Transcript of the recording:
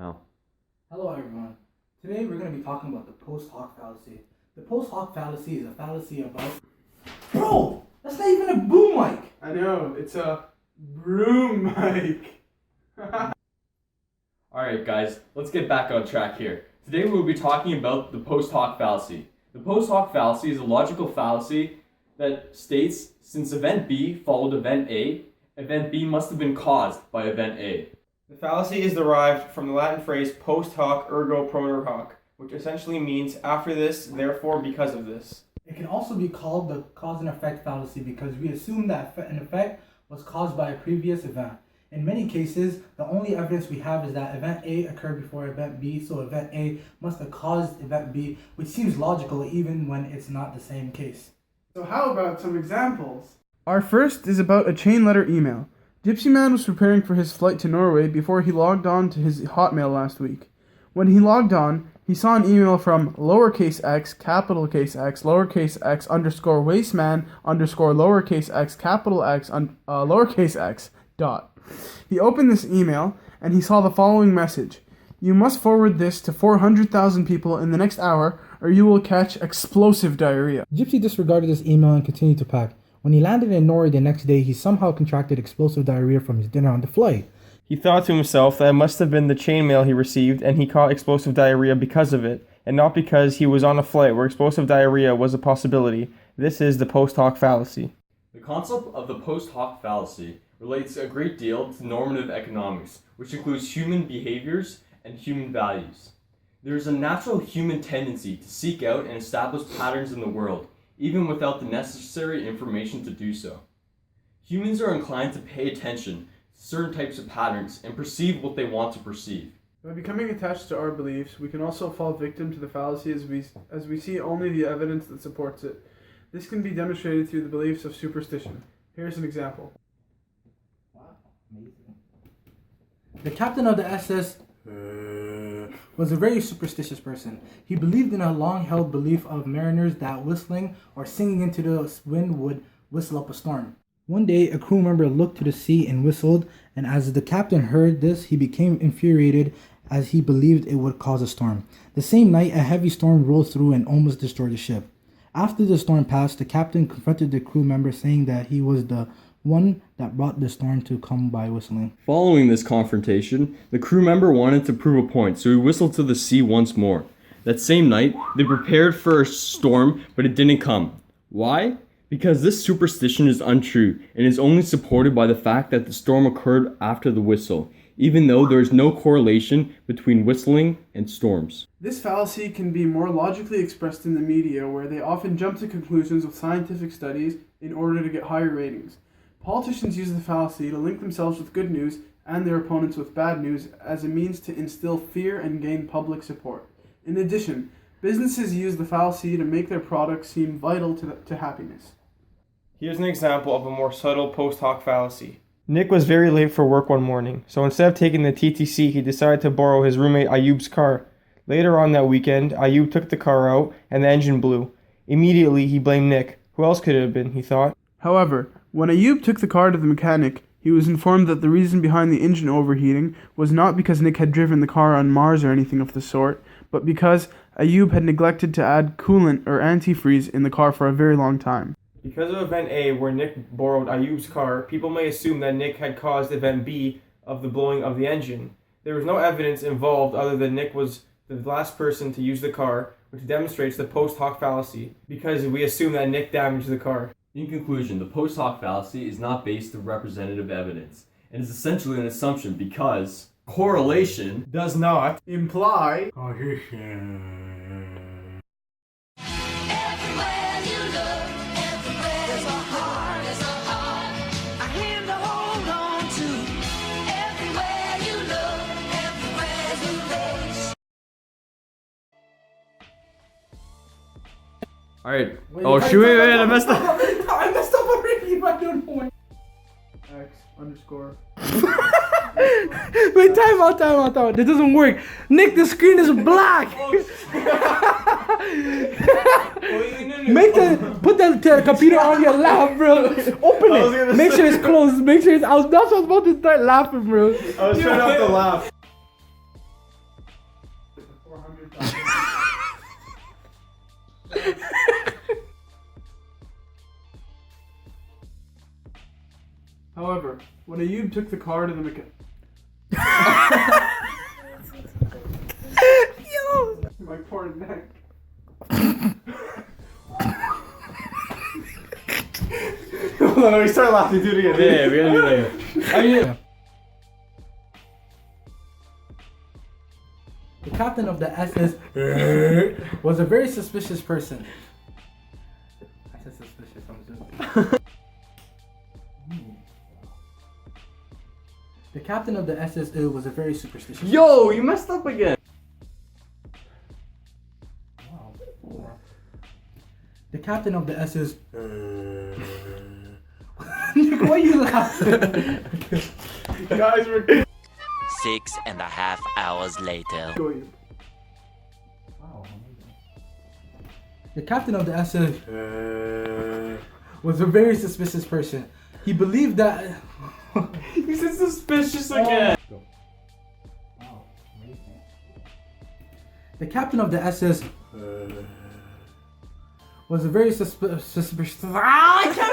Oh. Hello everyone. Today we're going to be talking about the post hoc fallacy. The post hoc fallacy is a fallacy about... Bro! That's not even a boom mic! I know, it's a broom mic. Alright guys, let's get back on track here. Today we'll be talking about the post hoc fallacy. The post hoc fallacy is a logical fallacy that states since event B followed event A, event B must have been caused by event A. The fallacy is derived from the Latin phrase post hoc ergo propter hoc, which essentially means after this, therefore because of this. It can also be called the cause and effect fallacy because we assume that an effect was caused by a previous event. In many cases, the only evidence we have is that event A occurred before event B, so event A must have caused event B, which seems logical even when it's not the same case. So how about some examples? Our first is about a chain letter email. Gypsy Man was preparing for his flight to Norway before he logged on to his Hotmail last week. When he logged on, he saw an email from lowercase x, capital X, lowercase x underscore wasteman underscore lowercase x, capital X, lowercase x, dot. He opened this email and he saw the following message. You must forward this to 400,000 people in the next hour or you will catch explosive diarrhea. Gypsy disregarded this email and continued to pack. When he landed in Norway the next day, he somehow contracted explosive diarrhea from his dinner on the flight. He thought to himself that it must have been the chain mail he received and he caught explosive diarrhea because of it, and not because he was on a flight where explosive diarrhea was a possibility. This is the post hoc fallacy. The concept of the post hoc fallacy relates a great deal to normative economics, which includes human behaviors and human values. There is a natural human tendency to seek out and establish patterns in the world, even without the necessary information to do so. Humans are inclined to pay attention to certain types of patterns and perceive what they want to perceive. By becoming attached to our beliefs, we can also fall victim to the fallacy as we see only the evidence that supports it. This can be demonstrated through the beliefs of superstition. Here's an example. Wow, amazing. The captain of the SS was a very superstitious person. He believed in a long-held belief of mariners that whistling or singing into the wind would whistle up a storm. One day, a crew member looked to the sea and whistled, and as the captain heard this, he became infuriated as he believed it would cause a storm. The same night, a heavy storm rolled through and almost destroyed the ship. After the storm passed, the captain confronted the crew member, saying that he was the one that brought the storm to come by whistling. Following this confrontation, the crew member wanted to prove a point, so he whistled to the sea once more. That same night, they prepared for a storm, but it didn't come. Why? Because this superstition is untrue and is only supported by the fact that the storm occurred after the whistle, even though there is no correlation between whistling and storms. This fallacy can be more logically expressed in the media, where they often jump to conclusions with scientific studies in order to get higher ratings. Politicians use the fallacy to link themselves with good news and their opponents with bad news as a means to instill fear and gain public support. In addition, businesses use the fallacy to make their products seem vital to happiness. Here's an example of a more subtle post hoc fallacy. Nick was very late for work one morning, so instead of taking the TTC, he decided to borrow his roommate Ayub's car. Later on that weekend, Ayub took the car out and the engine blew. Immediately, he blamed Nick. Who else could it have been, he thought. However, when Ayub took the car to the mechanic, he was informed that the reason behind the engine overheating was not because Nick had driven the car on Mars or anything of the sort, but because Ayub had neglected to add coolant or antifreeze in the car for a very long time. Because of event A, where Nick borrowed Ayub's car, people may assume that Nick had caused event B of the blowing of the engine. There was no evidence involved other than Nick was the last person to use the car, which demonstrates the post hoc fallacy, because we assume that Nick damaged the car. In conclusion, the post hoc fallacy is not based on representative evidence, and is essentially an assumption because correlation Does not imply causation. Everywhere you look, everywhere there's a heart, a hand to hold on to. Everywhere you look, everywhere you face. Alright. Oh, shoot, wait, I messed up. I messed up already. I don't know. X underscore. Wait, time out. That doesn't work. Nick, the screen is black. Put the computer on your lap, bro. Open it. Make sure it's closed. That's what I was about to start laughing, bro. I was trying not to laugh. However, when Ayub took the car to the mechanic. My poor neck. Hold on, let me start laughing. Do it again. Yeah, we gotta do it again. I mean, The captain of the SS was a very suspicious person. I said suspicious, I'm joking. The captain of the SS was a very superstitious yo, you messed up again. Wow. The captain of the SS. Why are you laughing? Guys, we're 6.5 hours later. going. Wow. The captain of the SS was a very suspicious person. He believed that. You said suspicious again. Wow, amazing. The captain of the SS was a very suspicious. I can't